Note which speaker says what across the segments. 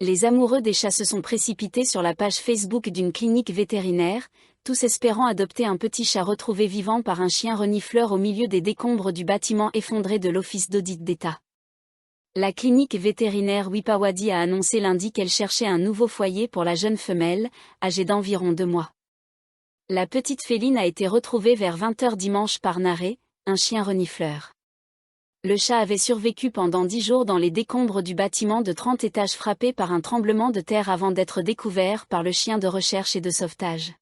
Speaker 1: Les amoureux des chats se sont précipités sur la page Facebook d'une clinique vétérinaire, tous espérant adopter un petit chat retrouvé vivant par un chien renifleur au milieu des décombres du bâtiment effondré de l'Office d'audit d'État. La clinique vétérinaire Wipawadi a annoncé lundi qu'elle cherchait un nouveau foyer pour la jeune femelle, âgée d'environ 2 mois. La petite féline a été retrouvée vers 20h dimanche par Naré, un chien renifleur. Le chat avait survécu pendant 10 jours dans les décombres du bâtiment de 30 étages frappé par un tremblement de terre avant d'être découvert par le chien de recherche et de sauvetage.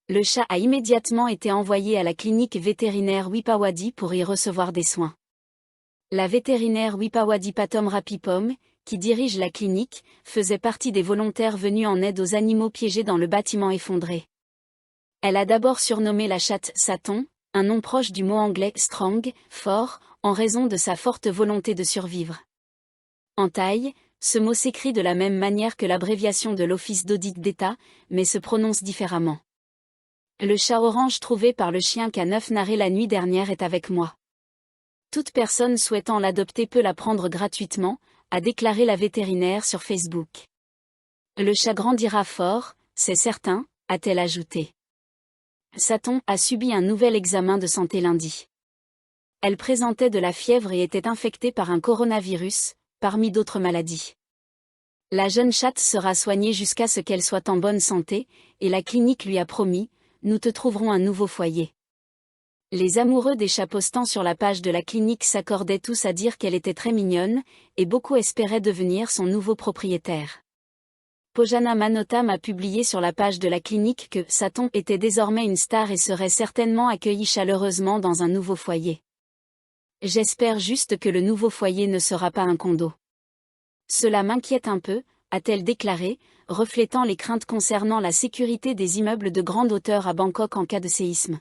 Speaker 1: Le chat a immédiatement été envoyé à la clinique vétérinaire Wipawadi pour y recevoir des soins. La vétérinaire Wipawadi Patom Rapipom, qui dirige la clinique, faisait partie des volontaires venus en aide aux animaux piégés dans le bâtiment effondré. Elle a d'abord surnommé la chatte Saton, un nom proche du mot anglais strong, fort, en raison de sa forte volonté de survivre. En thaï, ce mot s'écrit de la même manière que l'abréviation de l'Office d'audit d'État, mais se prononce différemment. Le chat orange trouvé par le chien K9 Naré la nuit dernière est avec moi. Toute personne souhaitant l'adopter peut la prendre gratuitement, a déclaré la vétérinaire sur Facebook. Le chat grandira fort, c'est certain, a-t-elle ajouté. Saton a subi un nouvel examen de santé lundi. Elle présentait de la fièvre et était infectée par un coronavirus, parmi d'autres maladies. La jeune chatte sera soignée jusqu'à ce qu'elle soit en bonne santé, et la clinique lui a promis, nous te trouverons un nouveau foyer. Les amoureux des chats postant sur la page de la clinique s'accordaient tous à dire qu'elle était très mignonne, et beaucoup espéraient devenir son nouveau propriétaire. Pojana Manotam a publié sur la page de la clinique que Saton était désormais une star et serait certainement accueillie chaleureusement dans un nouveau foyer. J'espère juste que le nouveau foyer ne sera pas un condo. Cela m'inquiète un peu, a-t-elle déclaré, reflétant les craintes concernant la sécurité des immeubles de grande hauteur à Bangkok en cas de séisme.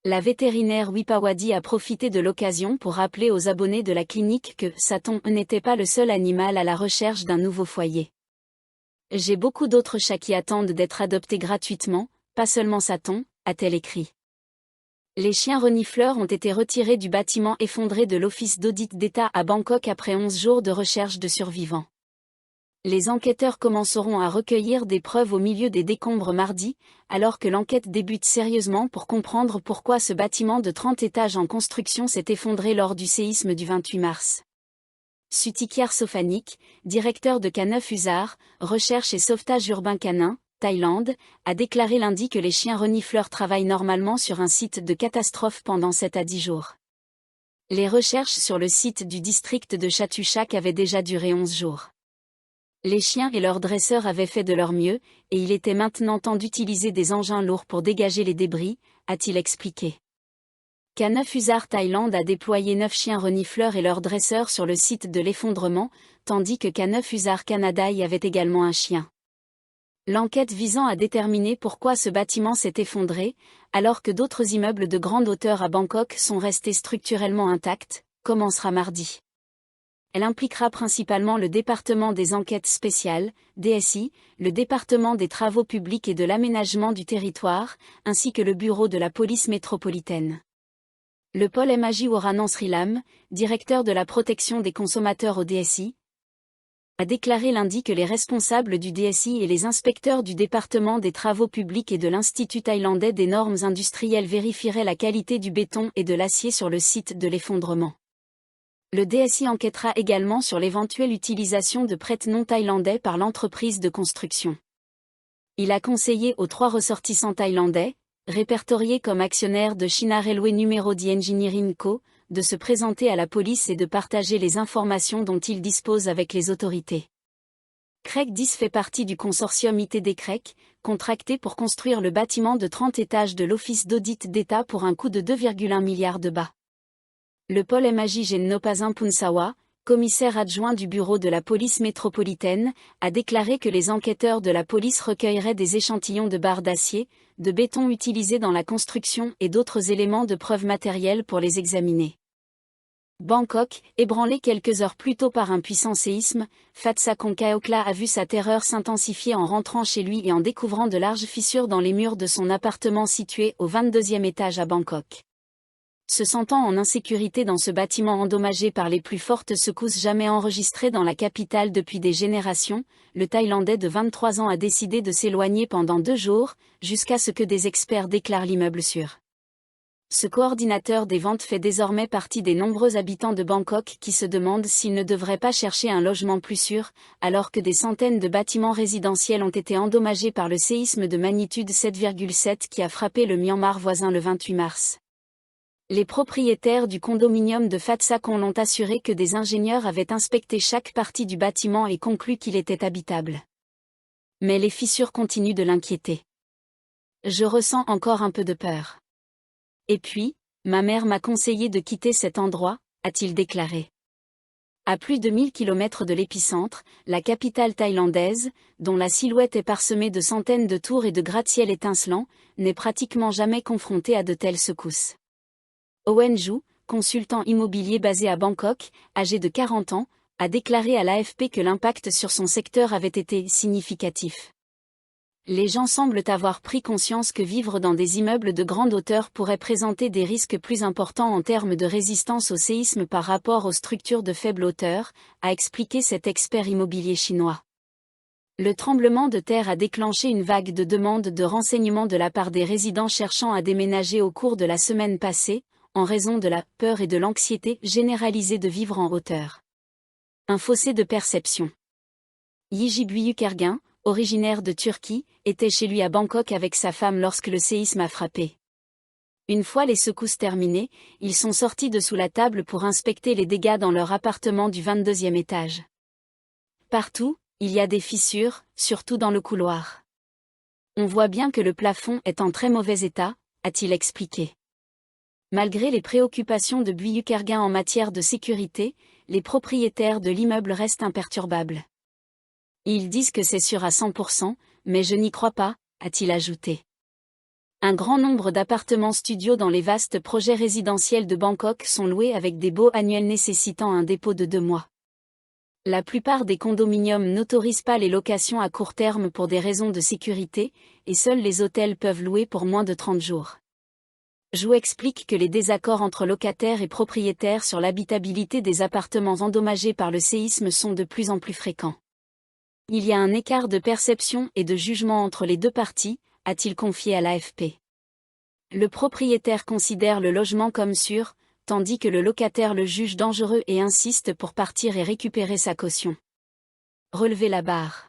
Speaker 1: La vétérinaire Wipawadi a profité de l'occasion pour rappeler aux abonnés de la clinique que Saton n'était pas le seul animal à la recherche d'un nouveau foyer. J'ai beaucoup d'autres chats qui attendent d'être adoptés gratuitement, pas seulement Saton, a-t-elle écrit. Les chiens renifleurs ont été retirés du bâtiment effondré de l'Office d'audit d'État à Bangkok après 11 jours de recherche de survivants. Les enquêteurs commenceront à recueillir des preuves au milieu des décombres mardi, alors que l'enquête débute sérieusement pour comprendre pourquoi ce bâtiment de 30 étages en construction s'est effondré lors du séisme du 28 mars. Sutikyar Sofanik, directeur de K9 Usar, Recherche et Sauvetage Urbain Canin, Thaïlande, a déclaré lundi que les chiens renifleurs travaillent normalement sur un site de catastrophe pendant 7 à 10 jours. Les recherches sur le site du district de Chatuchak avaient déjà duré 11 jours. Les chiens et leurs dresseurs avaient fait de leur mieux, et il était maintenant temps d'utiliser des engins lourds pour dégager les débris, a-t-il expliqué. K9 Usar Thaïlande a déployé 9 chiens renifleurs et leurs dresseurs sur le site de l'effondrement, tandis que K9 Usar Canada y avait également un chien. L'enquête visant à déterminer pourquoi ce bâtiment s'est effondré, alors que d'autres immeubles de grande hauteur à Bangkok sont restés structurellement intacts, commencera mardi. Elle impliquera principalement le département des enquêtes spéciales, DSI, le département des travaux publics et de l'aménagement du territoire, ainsi que le bureau de la police métropolitaine. Le pôle MAJ Waranand Srilam, directeur de la protection des consommateurs au DSI, a déclaré lundi que les responsables du DSI et les inspecteurs du département des travaux publics et de l'Institut thaïlandais des normes industrielles vérifieraient la qualité du béton et de l'acier sur le site de l'effondrement. Le DSI enquêtera également sur l'éventuelle utilisation de prêts non thaïlandais par l'entreprise de construction. Il a conseillé aux 3 ressortissants thaïlandais, répertoriés comme actionnaires de China Railway Numéro 10 Engineering Co., de se présenter à la police et de partager les informations dont ils disposent avec les autorités. CREC 10 fait partie du consortium ITD CREC, contracté pour construire le bâtiment de 30 étages de l'Office d'audit d'État pour un coût de 2,1 milliards de baht. Le pôle MAJ Genopazin Punsawa, commissaire adjoint du bureau de la police métropolitaine, a déclaré que les enquêteurs de la police recueilleraient des échantillons de barres d'acier, de béton utilisés dans la construction et d'autres éléments de preuve matérielle pour les examiner. Bangkok, ébranlé quelques heures plus tôt par un puissant séisme, Phatsa Konkaokla a vu sa terreur s'intensifier en rentrant chez lui et en découvrant de larges fissures dans les murs de son appartement situé au 22e étage à Bangkok. Se sentant en insécurité dans ce bâtiment endommagé par les plus fortes secousses jamais enregistrées dans la capitale depuis des générations, le Thaïlandais de 23 ans a décidé de s'éloigner pendant 2 jours, jusqu'à ce que des experts déclarent l'immeuble sûr. Ce coordinateur des ventes fait désormais partie des nombreux habitants de Bangkok qui se demandent s'ils ne devraient pas chercher un logement plus sûr, alors que des centaines de bâtiments résidentiels ont été endommagés par le séisme de magnitude 7,7 qui a frappé le Myanmar voisin le 28 mars. Les propriétaires du condominium de Phat Sakhon l'ont assuré que des ingénieurs avaient inspecté chaque partie du bâtiment et conclu qu'il était habitable. Mais les fissures continuent de l'inquiéter. Je ressens encore un peu de peur. Et puis, ma mère m'a conseillé de quitter cet endroit, a-t-il déclaré. À plus de 1000 km de l'épicentre, la capitale thaïlandaise, dont la silhouette est parsemée de centaines de tours et de gratte-ciel étincelants, n'est pratiquement jamais confrontée à de telles secousses. Owen Ju, consultant immobilier basé à Bangkok, âgé de 40 ans, a déclaré à l'AFP que l'impact sur son secteur avait été significatif. Les gens semblent avoir pris conscience que vivre dans des immeubles de grande hauteur pourrait présenter des risques plus importants en termes de résistance au séisme par rapport aux structures de faible hauteur, a expliqué cet expert immobilier chinois. Le tremblement de terre a déclenché une vague de demandes de renseignements de la part des résidents cherchant à déménager au cours de la semaine passée, en raison de la peur et de l'anxiété généralisée de vivre en hauteur. Un fossé de perception. Yiji Büyükergen, originaire de Turquie, était chez lui à Bangkok avec sa femme lorsque le séisme a frappé. Une fois les secousses terminées, ils sont sortis de sous la table pour inspecter les dégâts dans leur appartement du 22e étage. Partout, il y a des fissures, surtout dans le couloir. On voit bien que le plafond est en très mauvais état, a-t-il expliqué. Malgré les préoccupations de Büyükergen en matière de sécurité, les propriétaires de l'immeuble restent imperturbables. Ils disent que c'est sûr à 100%, mais je n'y crois pas, a-t-il ajouté. Un grand nombre d'appartements studios dans les vastes projets résidentiels de Bangkok sont loués avec des baux annuels nécessitant un dépôt de 2 mois. La plupart des condominiums n'autorisent pas les locations à court terme pour des raisons de sécurité, et seuls les hôtels peuvent louer pour moins de 30 jours. Ju explique que les désaccords entre locataires et propriétaires sur l'habitabilité des appartements endommagés par le séisme sont de plus en plus fréquents. Il y a un écart de perception et de jugement entre les deux parties, a-t-il confié à l'AFP. Le propriétaire considère le logement comme sûr, tandis que le locataire le juge dangereux et insiste pour partir et récupérer sa caution. Relevez la barre.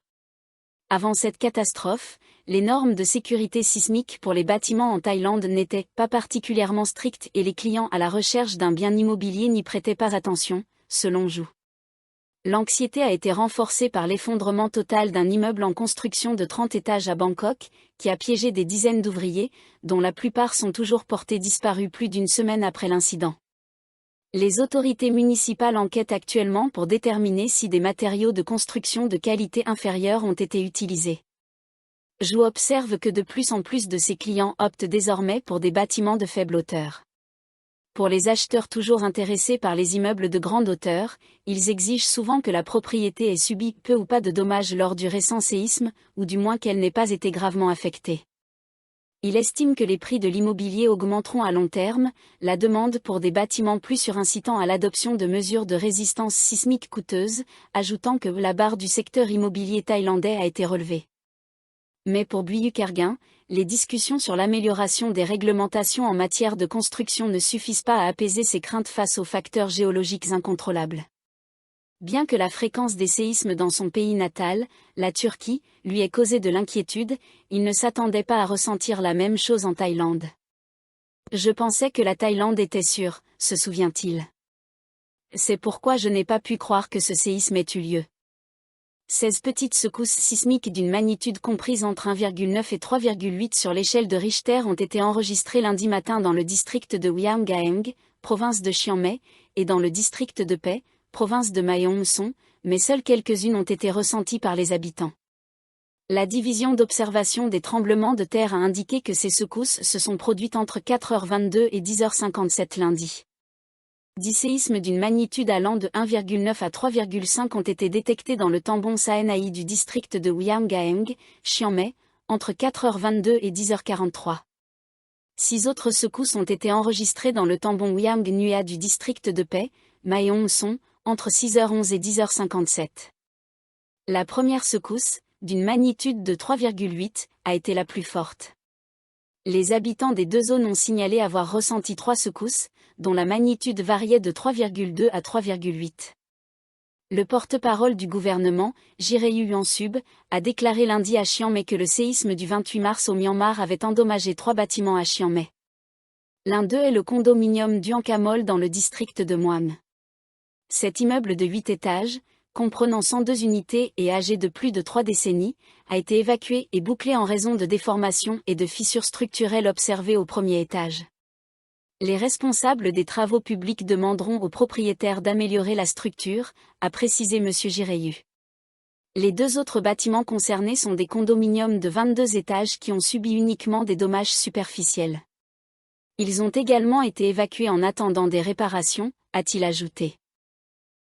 Speaker 1: Avant cette catastrophe, les normes de sécurité sismique pour les bâtiments en Thaïlande n'étaient pas particulièrement strictes et les clients à la recherche d'un bien immobilier n'y prêtaient pas attention, selon Ju. L'anxiété a été renforcée par l'effondrement total d'un immeuble en construction de 30 étages à Bangkok, qui a piégé des dizaines d'ouvriers, dont la plupart sont toujours portés disparus plus d'une semaine après l'incident. Les autorités municipales enquêtent actuellement pour déterminer si des matériaux de construction de qualité inférieure ont été utilisés. Ju observe que de plus en plus de ses clients optent désormais pour des bâtiments de faible hauteur. Pour les acheteurs toujours intéressés par les immeubles de grande hauteur, ils exigent souvent que la propriété ait subi peu ou pas de dommages lors du récent séisme, ou du moins qu'elle n'ait pas été gravement affectée. Il estime que les prix de l'immobilier augmenteront à long terme, la demande pour des bâtiments plus sûrs incitant à l'adoption de mesures de résistance sismique coûteuses, ajoutant que la barre du secteur immobilier thaïlandais a été relevée. Mais pour Büyükergen, les discussions sur l'amélioration des réglementations en matière de construction ne suffisent pas à apaiser ses craintes face aux facteurs géologiques incontrôlables. Bien que la fréquence des séismes dans son pays natal, la Turquie, lui ait causé de l'inquiétude, il ne s'attendait pas à ressentir la même chose en Thaïlande. Je pensais que la Thaïlande était sûre, se souvient-il. C'est pourquoi je n'ai pas pu croire que ce séisme ait eu lieu. 16 petites secousses sismiques d'une magnitude comprise entre 1,9 et 3,8 sur l'échelle de Richter ont été enregistrées lundi matin dans le district de Hwayanghaeng, province de Chiang Mai, et dans le district de Pai, province de Mae Hong Son, mais seules quelques-unes ont été ressenties par les habitants. La division d'observation des tremblements de terre a indiqué que ces secousses se sont produites entre 4h22 et 10h57 lundi. 10 séismes d'une magnitude allant de 1,9 à 3,5 ont été détectés dans le Tambon Saenai du district de Hwayanghaeng, Chiang Mai, entre 4h22 et 10h43. 6 autres secousses ont été enregistrées dans le tambon Wiang Nua du district de Pai, Mae Hong Son, entre 6h11 et 10h57. La première secousse, d'une magnitude de 3,8, a été la plus forte. Les habitants des deux zones ont signalé avoir ressenti 3 secousses, dont la magnitude variait de 3,2 à 3,8. Le porte-parole du gouvernement, Jireyu Yuansub, a déclaré lundi à Chiang Mai que le séisme du 28 mars au Myanmar avait endommagé 3 bâtiments à Chiang Mai. L'un d'eux est le condominium Duankamol dans le district de Muam. Cet immeuble de 8 étages, comprenant 102 unités et âgé de plus de 3 décennies, a été évacué et bouclé en raison de déformations et de fissures structurelles observées au premier étage. Les responsables des travaux publics demanderont aux propriétaires d'améliorer la structure, a précisé M. Jireyu. Les 2 autres bâtiments concernés sont des condominiums de 22 étages qui ont subi uniquement des dommages superficiels. Ils ont également été évacués en attendant des réparations, a-t-il ajouté.